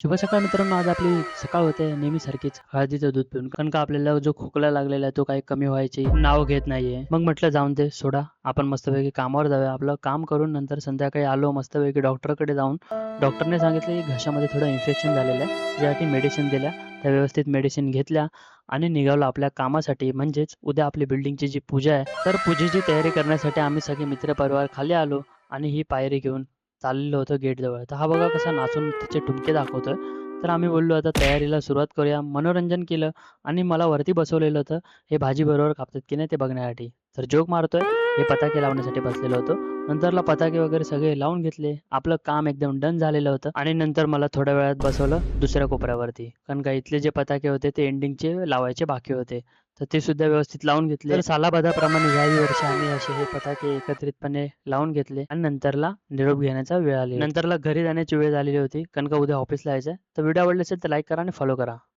शुभ सकाळ मित्रांनो. आज आपली सकाळ होते नेहमीसारखीच हळदीचं दूध पिऊन. कारण का आपल्याला जो खोकला लागलेला आहे तो काही कमी व्हायची नाव घेत नाहीये. मग म्हटलं जाऊन दे सोडा. आपण मस्तपैकी कामावर जाऊया. आपलं काम करून नंतर संध्याकाळी आलो मस्तपैकी डॉक्टरकडे जाऊन डॉक्टरने सांगितलं की घशामध्ये थोडं इन्फेक्शन झालेलं आहे. त्यासाठी मेडिसिन दिल्या. त्या व्यवस्थित मेडिसिन घेतल्या आणि निघालो आपल्या कामासाठी. म्हणजेच उद्या आपली बिल्डिंगची जी पूजा आहे, तर पूजेची तयारी करण्यासाठी आम्ही सगळे मित्रपरिवार खाली आलो आणि ही पायरी घेऊन चाललेलो होतो गेटजवळ. तर हा बघा कसा नाचून त्याचे ठुमके दाखवतोय. तर आम्ही बोललो आता तयारीला सुरुवात करूया. मनोरंजन केलं आणि मला वरती बसवलेलं होतं. हे भाजी बरोबर कापतात की नाही ते बघण्यासाठी. तर जोक मारतोय, हे पताके लावण्यासाठी बसलेलो होतो. नंतरला पताके वगैरे सगळे लावून घेतले. आपलं काम एकदम डन झालेलं होतं आणि नंतर मला थोड्या वेळात बसवलं दुसऱ्या कोपऱ्यावरती. कारण का इथले जे पताके होते ते एंडिंगचे लावायचे बाकी होते. तर ते सुद्धा व्यवस्थित लावून घेतले. तर सालाबादाप्रमाणे याही वर्षी आम्ही असे हे पताके एकत्रितपणे लावून घेतले आणि नंतरला निरोप घेण्याचा वेळ आली होती. नंतरला घरी जाण्याची वेळ झालेली होती. कारण का उद्या ऑफिसला जायचं आहे. तर व्हिडिओ आवडला असेल तर लाईक करा आणि फॉलो करा.